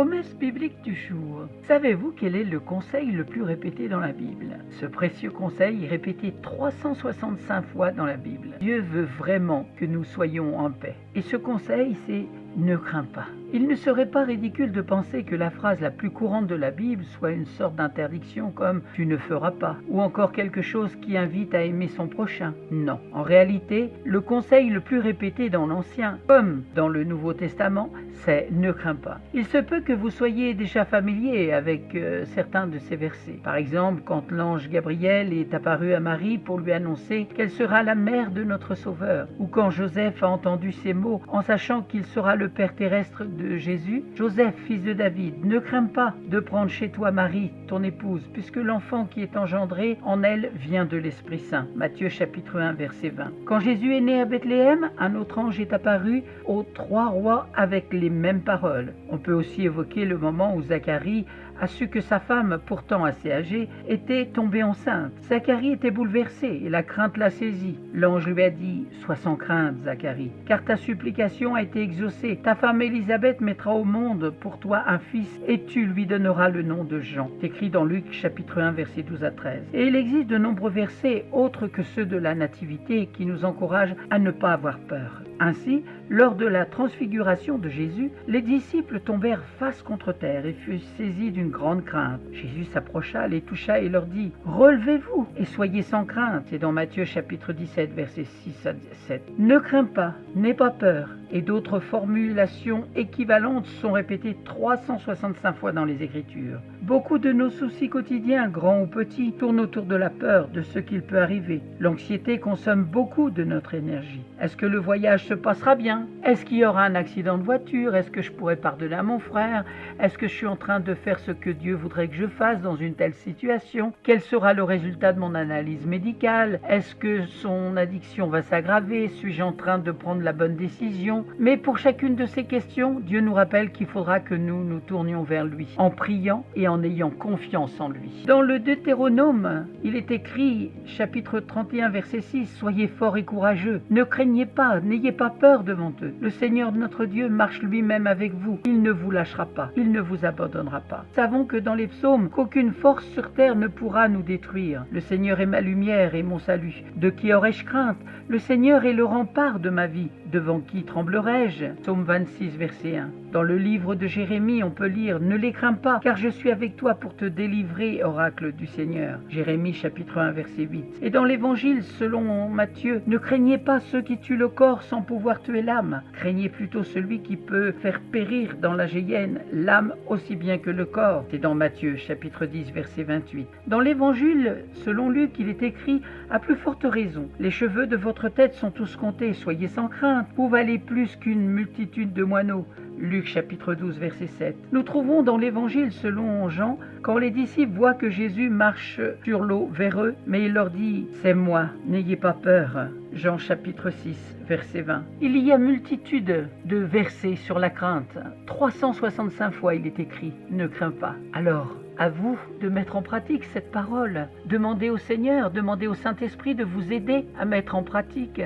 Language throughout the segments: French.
Promesse biblique du jour. Savez-vous quel est le conseil le plus répété dans la Bible? Ce précieux conseil est répété 365 fois dans la Bible. Dieu veut vraiment que nous soyons en paix. Et ce conseil, c'est « ne crains pas ». Il ne serait pas ridicule de penser que la phrase la plus courante de la Bible soit une sorte d'interdiction comme « tu ne feras pas » ou encore quelque chose qui invite à aimer son prochain. Non, en réalité, le conseil le plus répété dans l'Ancien comme dans le Nouveau Testament, c'est « ne crains pas ». Il se peut que vous soyez déjà familier avec certains de ces versets. Par exemple, quand l'ange Gabriel est apparu à Marie pour lui annoncer qu'elle sera la mère de notre Sauveur, ou quand Joseph a entendu ces mots en sachant qu'il sera le père terrestre de Jésus. Joseph, fils de David, ne crains pas de prendre chez toi Marie, ton épouse, puisque l'enfant qui est engendré en elle vient de l'Esprit Saint. Matthieu chapitre 1, verset 20. Quand Jésus est né à Bethléem, un autre ange est apparu aux 3 rois avec les mêmes paroles. On peut aussi évoquer le moment où Zacharie a su que sa femme, pourtant assez âgée, était tombée enceinte. Zacharie était bouleversé et la crainte l'a saisi. L'ange lui a dit « Sois sans crainte, Zacharie, car ta supplication a été exaucée. Ta femme Élisabeth mettra au monde pour toi un fils et tu lui donneras le nom de Jean. » C'est écrit dans Luc chapitre 1, versets 12 à 13. Et il existe de nombreux versets autres que ceux de la Nativité qui nous encouragent à ne pas avoir peur. Ainsi, lors de la transfiguration de Jésus, les disciples tombèrent face contre terre et furent saisis d'une grande crainte. Jésus s'approcha, les toucha et leur dit « Relevez-vous et soyez sans crainte ». C'est dans Matthieu chapitre 17, versets 6 à 7. « Ne crains pas, n'aie pas peur ». Et d'autres formulations équivalentes sont répétées 365 fois dans les Écritures. Beaucoup de nos soucis quotidiens, grands ou petits, tournent autour de la peur, de ce qu'il peut arriver. L'anxiété consomme beaucoup de notre énergie. Est-ce que le voyage se passera bien? Est-ce qu'il y aura un accident de voiture? Est-ce que je pourrai pardonner à mon frère? Est-ce que je suis en train de faire ce que Dieu voudrait que je fasse dans une telle situation? Quel sera le résultat de mon analyse médicale? Est-ce que son addiction va s'aggraver? Suis-je en train de prendre la bonne décision? Mais pour chacune de ces questions, Dieu nous rappelle qu'il faudra que nous nous tournions vers lui, en priant et en ayant confiance en lui. Dans le Deutéronome, il est écrit, chapitre 31, verset 6, « Soyez forts et courageux, ne craignez pas, n'ayez pas peur devant eux. Le Seigneur notre Dieu marche lui-même avec vous. Il ne vous lâchera pas, il ne vous abandonnera pas. » Savons que dans les psaumes, qu'aucune force sur terre ne pourra nous détruire. Le Seigneur est ma lumière et mon salut. De qui aurais-je crainte? Le Seigneur est le rempart de ma vie. Devant qui tremblerai-je? Psaume 26, verset 1. Dans le livre de Jérémie, on peut lire « Ne les crains pas, car je suis avec toi pour te délivrer, oracle du Seigneur. » Jérémie chapitre 1, verset 8. Et dans l'Évangile, selon Matthieu, « Ne craignez pas ceux qui tuent le corps sans pouvoir tuer l'âme. Craignez plutôt celui qui peut faire périr dans la géhenne l'âme aussi bien que le corps. » C'est dans Matthieu chapitre 10, verset 28. Dans l'Évangile, selon Luc, il est écrit « À plus forte raison, les cheveux de votre tête sont tous comptés, soyez sans crainte. Vous valez plus qu'une multitude de moineaux. » Luc chapitre 12, verset 7. Nous trouvons dans l'Évangile selon Jean, quand les disciples voient que Jésus marche sur l'eau vers eux, mais il leur dit « C'est moi, n'ayez pas peur ». Jean chapitre 6, verset 20. Il y a multitude de versets sur la crainte. 365 fois il est écrit « Ne crains pas ». Alors, à vous de mettre en pratique cette parole. Demandez au Seigneur, demandez au Saint-Esprit de vous aider à mettre en pratique.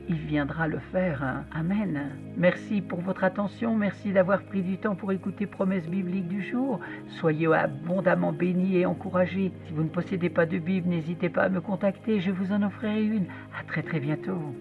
Il viendra le faire. Amen. Merci pour votre attention. Merci d'avoir pris du temps pour écouter Promesse biblique du jour. Soyez abondamment bénis et encouragés. Si vous ne possédez pas de Bible, n'hésitez pas à me contacter. Je vous en offrirai une. À très bientôt.